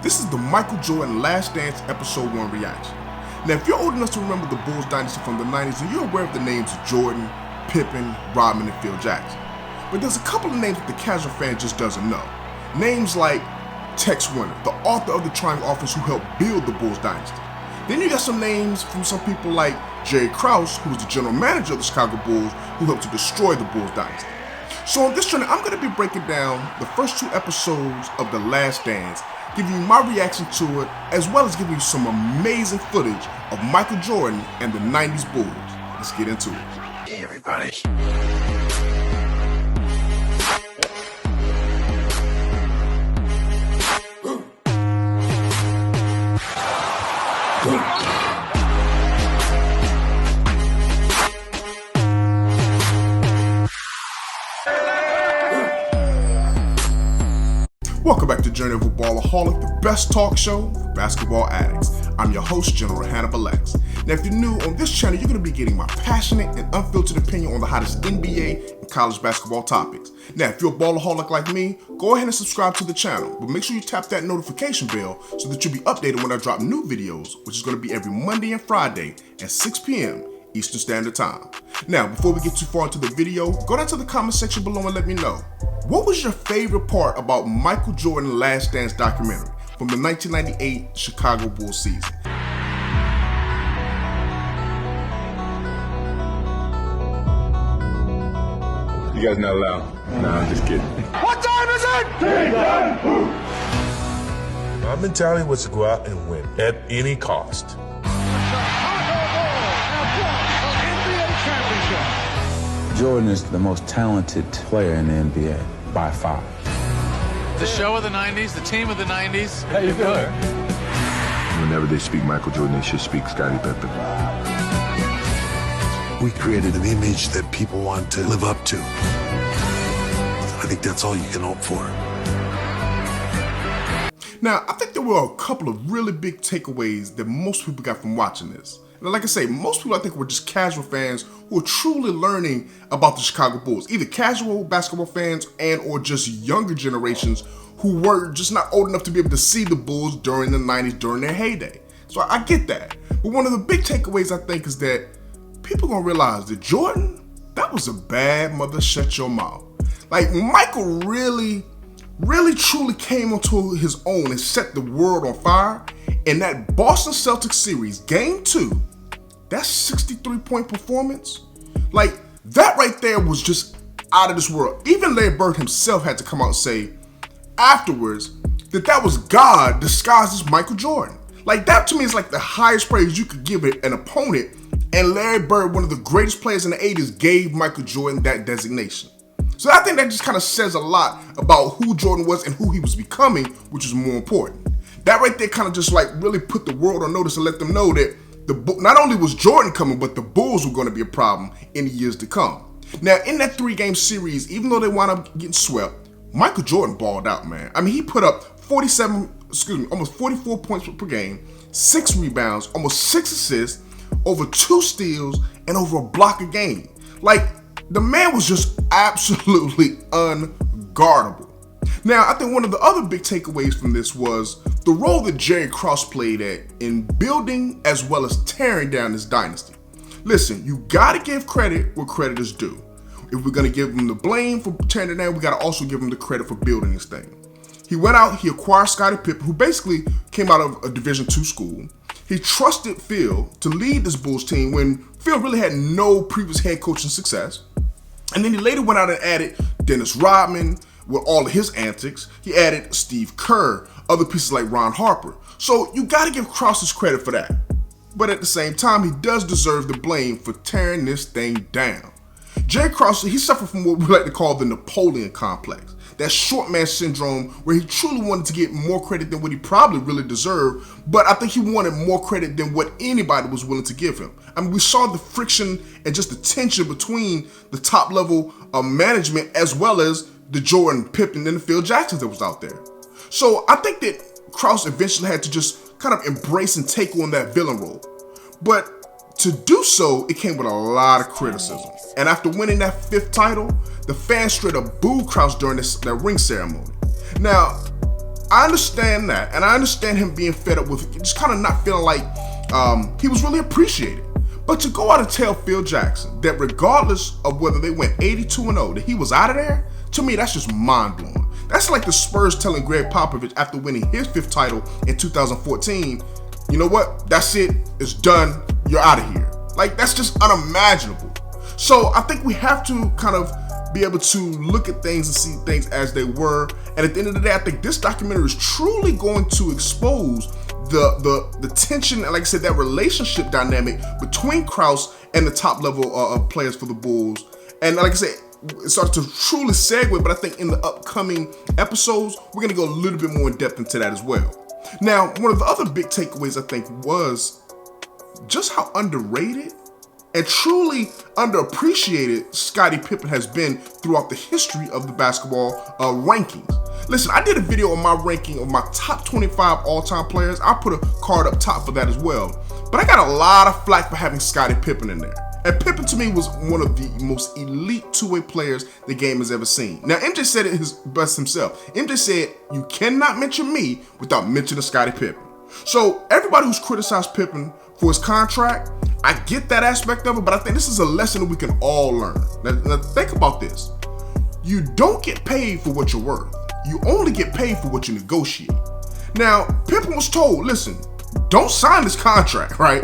This is the Michael Jordan Last Dance Episode 1 reaction. Now, if you're old enough to remember the Bulls dynasty from the 90s, then you're aware of the names of Jordan, Pippen, Rodman, and Phil Jackson. But there's a couple of names that the casual fan just doesn't know. Names like Tex Winter, the author of the Triangle Offense who helped build the Bulls dynasty. Then you got some names from some people like Jerry Krause, who was the general manager of the Chicago Bulls, who helped to destroy the Bulls dynasty. So on this channel, I'm going to be breaking down the first 2 episodes of The Last Dance, giving you my reaction to it, as well as giving you some amazing footage of Michael Jordan and the 90s Bulls. Let's get into it. Hey, everybody. Welcome back to Journey of a Ballaholic, the best talk show for basketball addicts. I'm your host, General Hannibal X. Now, if you're new on this channel, you're going to be getting my passionate and unfiltered opinion on the hottest NBA and college basketball topics. Now, if you're a ballaholic like me, go ahead and subscribe to the channel, but make sure you tap that notification bell so that you'll be updated when I drop new videos, which is going to be every Monday and Friday at 6 p.m. Eastern Standard Time. Now, before we get too far into the video, go down to the comment section below and let me know, what was your favorite part about Michael Jordan Last Dance documentary from the 1998 Chicago Bulls season? You guys not allowed? Nah, I'm just kidding. What time is it? My mentality was to go out and win at any cost. Jordan is the most talented player in the NBA by far. The show of the 90s, the team of the 90s. How you doing? Whenever they speak Michael Jordan, they should speak Scottie Pippen. We created an image that people want to live up to. I think that's all you can hope for. Now, I think there were a couple of really big takeaways that most people got from watching this. And like I say, most people I think were just casual fans who are truly learning about the Chicago Bulls. Either casual basketball fans and or just younger generations who were just not old enough to be able to see the Bulls during the 90s, during their heyday. So I get that. But one of the big takeaways I think is that people gonna realize that Jordan, that was a bad mother shut your mouth. Like, Michael really truly came onto his own and set the world on fire. In that Boston Celtics series, game 2, that 63-point performance, like, that right there was just out of this world. Even Larry Bird himself had to come out and say afterwards that was God disguised as Michael Jordan. Like, that to me is like the highest praise you could give an opponent, and Larry Bird, one of the greatest players in the 80s, gave Michael Jordan that designation. So I think that just kind of says a lot about who Jordan was and who he was becoming, which is more important. That right there kind of just like really put the world on notice and let them know that not only was Jordan coming, but the Bulls were going to be a problem in the years to come. Now, in that 3-game series, even though they wound up getting swept, Michael Jordan balled out, man. I mean, he put up almost 44 points per game, 6 rebounds, almost 6 assists, over 2 steals, and over a block a game. Like, the man was just absolutely unguardable. Now, I think one of the other big takeaways from this was the role that Jerry Krause played in building as well as tearing down this dynasty. Listen, you gotta give credit where credit is due. If we're gonna give him the blame for tearing it down, we gotta also give him the credit for building this thing. He went out, he acquired Scottie Pippen, who basically came out of a Division II school. He trusted Phil to lead this Bulls team when Phil really had no previous head coaching success. And then he later went out and added Dennis Rodman with all of his antics. He added Steve Kerr, other pieces like Ron Harper. So you got to give Krause his credit for that. But at the same time, he does deserve the blame for tearing this thing down. Jerry Krause, he suffered from what we like to call the Napoleon complex. That short man syndrome where he truly wanted to get more credit than what he probably really deserved, but I think he wanted more credit than what anybody was willing to give him. I mean, we saw the friction and just the tension between the top level of management as well as the Jordan, Pippen, and the Phil Jacksons that was out there. So I think that Krause eventually had to just kind of embrace and take on that villain role. But to do so, it came with a lot of criticism. And after winning that 5th title, the fans straight up booed Krause during that ring ceremony. Now, I understand that, and I understand him being fed up with just kind of not feeling like he was really appreciated. But to go out and tell Phil Jackson that regardless of whether they went 82-0, that he was out of there, to me, that's just mind-blowing. That's like the Spurs telling Greg Popovich after winning his 5th title in 2014, you know what, that's it, it's done, you're out of here. Like, that's just unimaginable. So I think we have to kind of be able to look at things and see things as they were. And at the end of the day, I think this documentary is truly going to expose the tension and, like I said, that relationship dynamic between Krauss and the top level of players for the Bulls. And like I said, it starts to truly segue, but I think in the upcoming episodes, we're going to go a little bit more in depth into that as well. Now, one of the other big takeaways, I think, was just how underrated and truly underappreciated Scottie Pippen has been throughout the history of the basketball rankings. Listen, I did a video on my ranking of my top 25 all-time players. I put a card up top for that as well. But I got a lot of flack for having Scottie Pippen in there. And Pippen to me was one of the most elite two-way players the game has ever seen. Now, MJ said it his best himself. MJ said, you cannot mention me without mentioning Scottie Pippen. So everybody who's criticized Pippen for his contract, I get that aspect of it, but I think this is a lesson that we can all learn. Now think about this. You don't get paid for what you're worth. You only get paid for what you negotiate. Now, Pippen was told, listen, don't sign this contract, right?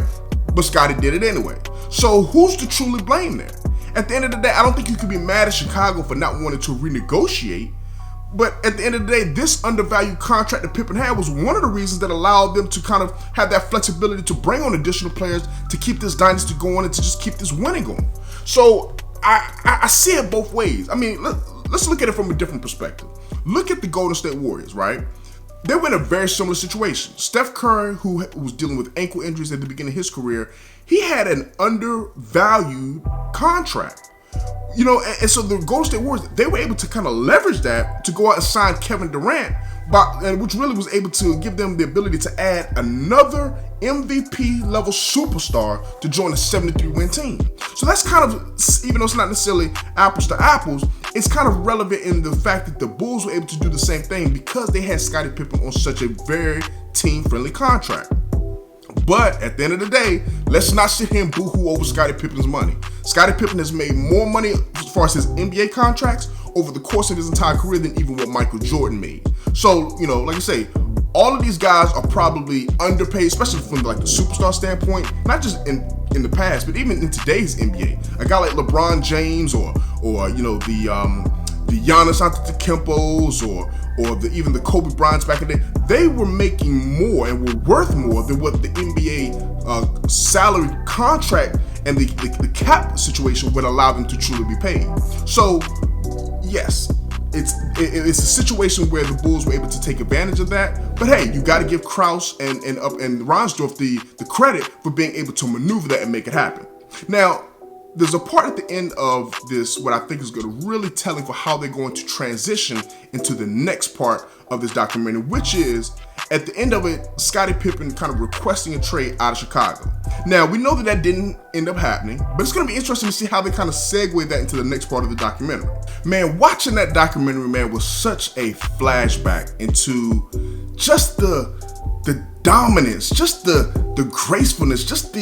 But Scottie did it anyway. So who's to truly blame there? At the end of the day, I don't think you can be mad at Chicago for not wanting to renegotiate. But at the end of the day, this undervalued contract that Pippen had was one of the reasons that allowed them to kind of have that flexibility to bring on additional players to keep this dynasty going and to just keep this winning going. So I see it both ways. I mean, let's look at it from a different perspective. Look at the Golden State Warriors, right? They were in a very similar situation. Steph Curry, who was dealing with ankle injuries at the beginning of his career, he had an undervalued contract. You know, and so the Golden State Warriors, they were able to kind of leverage that to go out and sign Kevin Durant, which really was able to give them the ability to add another MVP level superstar to join a 73-win team. So that's kind of, even though it's not necessarily apples to apples, it's kind of relevant in the fact that the Bulls were able to do the same thing because they had Scottie Pippen on such a very team-friendly contract. But at the end of the day, let's not sit here and boo-hoo over Scottie Pippen's money. Scottie Pippen has made more money as far as his NBA contracts over the course of his entire career than even what Michael Jordan made. So, you know, like I say, all of these guys are probably underpaid, especially from like the superstar standpoint, not just in the past, but even in today's NBA. A guy like LeBron James or you know, the Giannis Antetokounmpos or even the Kobe Bryants back in the day, they were making more and were worth more than what the NBA salary contract and the cap situation would allow them to truly be paid. So yes, it's a situation where the Bulls were able to take advantage of that. But hey, you got to give Krauss and Reinsdorf the credit for being able to maneuver that and make it happen. Now, there's a part at the end of this what I think is going to really telling for how they're going to transition into the next part of this documentary, which is at the end of it, Scottie Pippen kind of requesting a trade out of Chicago. Now, we know that didn't end up happening, but it's going to be interesting to see how they kind of segue that into the next part of the documentary. Man, watching that documentary, man, was such a flashback into just the dominance, just the gracefulness, just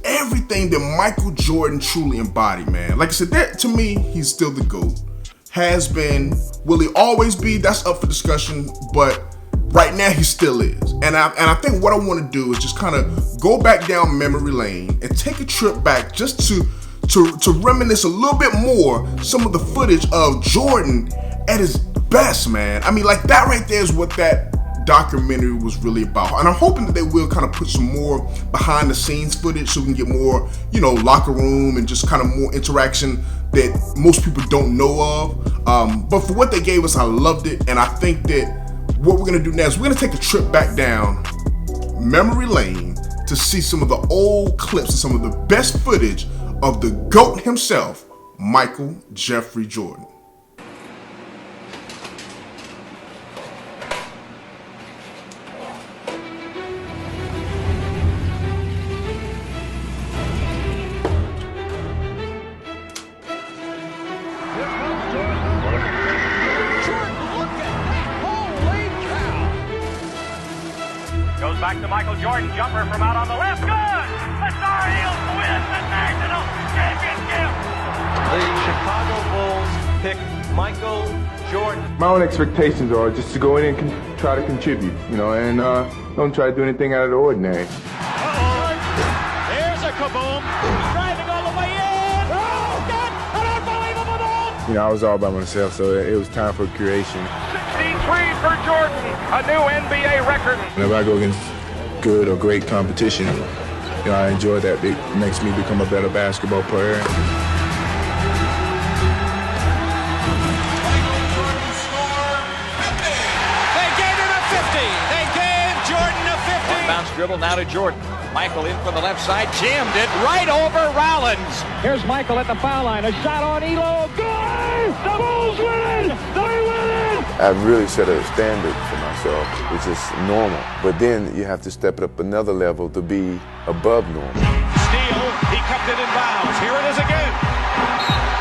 everything that Michael Jordan truly embodied, man. Like I said, to me, he's still the GOAT. Has been. Will he always be? That's up for discussion, but right now he still is. And I think what I want to do is just kind of go back down memory lane and take a trip back just to reminisce a little bit more some of the footage of Jordan at his best, man. I mean, like that right there is what that documentary was really about. And I'm hoping that they will kind of put some more behind the scenes footage so we can get more, you know, locker room and just kind of more interaction that most people don't know of. But for what they gave us, I loved it. And I think that what we're going to do now is we're going to take a trip back down memory lane to see some of the old clips and some of the best footage of the GOAT himself, Michael Jeffrey Jordan. Goes back to Michael Jordan. Jumper from out on the left. Good! The Star Heels win the national championship! The Chicago Bulls pick Michael Jordan. My own expectations are just to go in and try to contribute, and don't try to do anything out of the ordinary. There's a kaboom. Driving all the way in. Oh, God! An unbelievable ball! I was all by myself, so it was time for creation. 63 for Jordan, a new NBA record. Whenever I go against good or great competition, I enjoy that. It makes me become a better basketball player. Bounce dribble now to Jordan. Michael in from the left side, jammed it right over Rollins. Here's Michael at the foul line. A shot on Elo. Good! The Bulls win! They win! I've really set a standard for myself, which is normal. But then you have to step it up another level to be above normal. Steal. He kept it in bounds. Here it is again.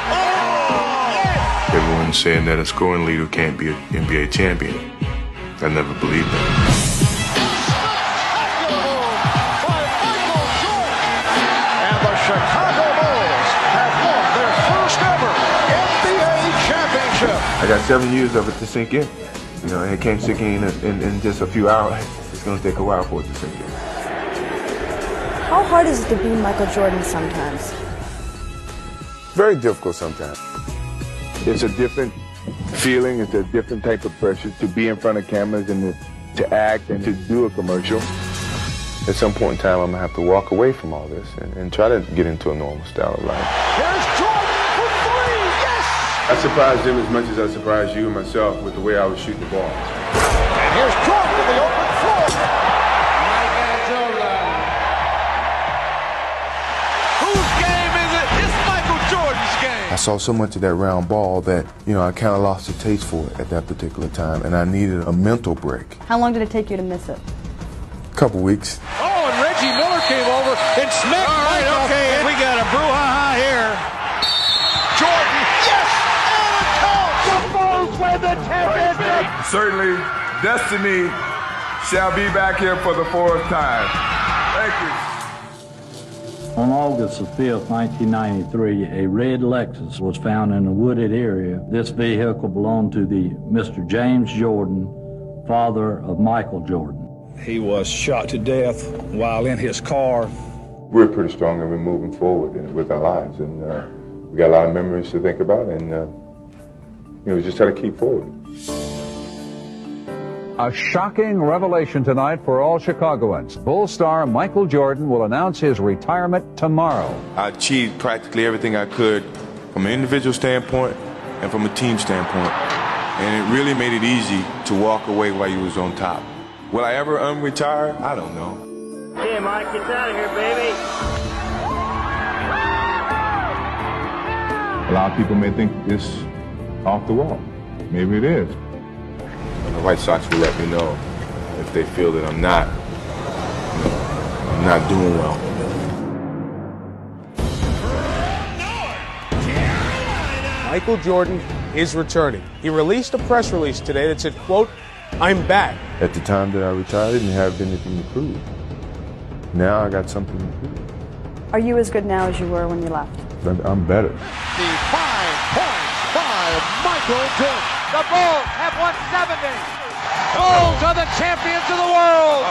Oh! Everyone's saying that a scoring leader can't be an NBA champion. I never believed that. Chicago Bulls have won their first ever NBA championship. I got 7 years of it to sink in. And it can't sink in just a few hours. It's going to take a while for it to sink in. How hard is it to be Michael Jordan sometimes? Very difficult sometimes. It's a different feeling. It's a different type of pressure to be in front of cameras and to act and to do a commercial. At some point in time, I'm going to have to walk away from all this and try to get into a normal style of life. Here's Jordan for three, yes! I surprised them as much as I surprised you and myself with the way I was shooting the ball. And here's Jordan to the open floor. Michaeljordan. Whose game is it? It's Michael Jordan's game. I saw so much of that round ball that, I kind of lost the taste for it at that particular time, and I needed a mental break. How long did it take you to miss it? Couple weeks. Oh, and Reggie Miller came over and smacked Michael. Okay, we got a brouhaha here. Jordan, yes! And it counts! The Bulls win the championship! Certainly, destiny shall be back here for the 4th time. Thank you. On August the 5th, 1993, a red Lexus was found in a wooded area. This vehicle belonged to the Mr. James Jordan, father of Michael Jordan. He was shot to death while in his car. We're pretty strong and we're moving forward with our lives, and we got a lot of memories to think about, and we just try to keep forward. A shocking revelation tonight for all Chicagoans. Bull star Michael Jordan will announce his retirement tomorrow. I achieved practically everything I could from an individual standpoint and from a team standpoint, and it really made it easy to walk away while you was on top. Will I ever unretire? I don't know. Hey, Mike, get out of here, baby. A lot of people may think it's off the wall. Maybe it is. And the White Sox will let me know if they feel that I'm not doing well. Michael Jordan is returning. He released a press release today that said, quote, "I'm back." At the time that I retired, I didn't have anything to prove. Now I got something to prove. Are you as good now as you were when you left? I'm better. The 5-point by Michael Jordan. The Bulls have won 70. Bulls are the champions of the world.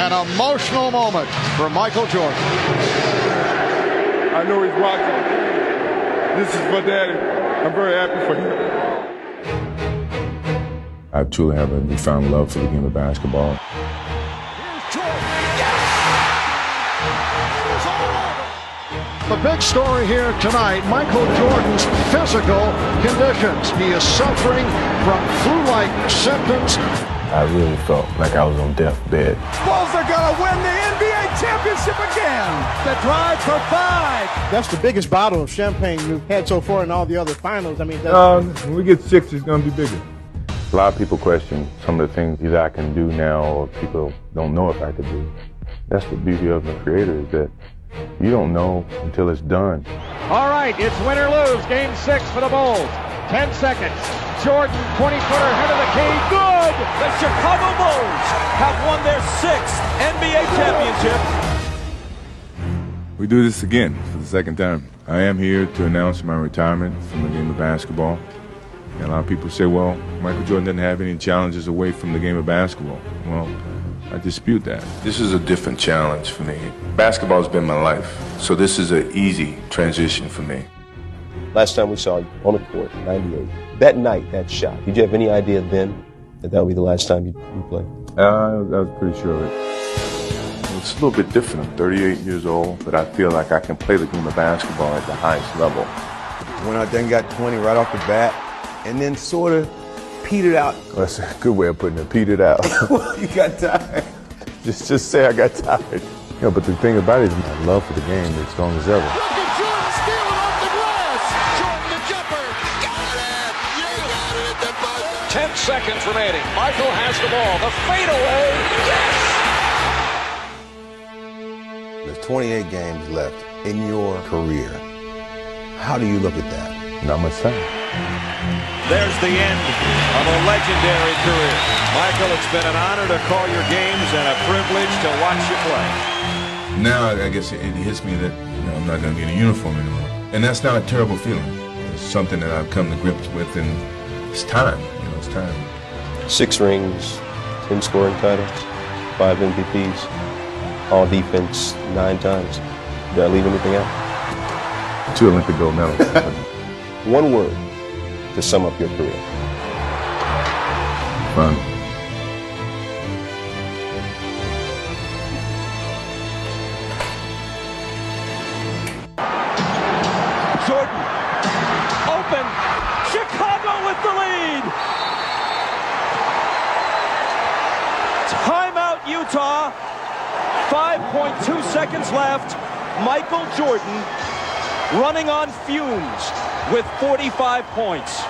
An emotional moment for Michael Jordan. I know he's watching. This is for Daddy. I'm very happy for him. I truly have a newfound love for the game of basketball. Here's Jordan. Yes! The big story here tonight, Michael Jordan's physical conditions. He is suffering from flu-like symptoms. I really felt like I was on deathbed. Bulls are going to win the NBA championship again. The drive for 5. That's the biggest bottle of champagne we've had so far in all the other finals. I mean, when we get 6, it's going to be bigger. A lot of people question some of the things that I can do now, or people don't know if I could do. That's the beauty of the creator, is that you don't know until it's done. All right, it's win or lose. Game 6 for the Bulls. 10 seconds. Jordan, 20-footer, head of the key, good! The Chicago Bulls have won their 6th NBA championship. We do this again for the second time. I am here to announce my retirement from the game of basketball. And a lot of people say, well, Michael Jordan didn't have any challenges away from the game of basketball. Well, I dispute that. This is a different challenge for me. Basketball's been my life, so this is an easy transition for me. Last time we saw you on the court, 98. That night, that shot, did you have any idea then that would be the last time you played? I was pretty sure of it. It's a little bit different. I'm 38 years old, but I feel like I can play the game of basketball at the highest level. Went out there and got 20 right off the bat, and then sort of petered out. Well, that's a good way of putting it, petered out. You got tired. Just say I got tired. You know, but the thing about it is my love for the game is strong as ever. Look at Jordan stealing off the glass. Jordan the jumper. Got it. You got it at the buzzer. 10 seconds remaining. Michael has the ball. The fadeaway. Yes! There's 28 games left in your career. How do you look at that? Not much time. There's the end of a legendary career. Michael, it's been an honor to call your games and a privilege to watch you play. Now I guess it hits me that I'm not going to be in a uniform anymore. And that's not a terrible feeling. It's something that I've come to grips with, and it's time. It's time. 6 rings, 10 scoring titles, 5 MVPs, all defense 9 times. Did I leave anything out? 2 Olympic gold medals. One word to sum up your career. Fun. Jordan, open, Chicago with the lead. Timeout, Utah. 5.2 seconds left. Michael Jordan running on fumes with 45 points.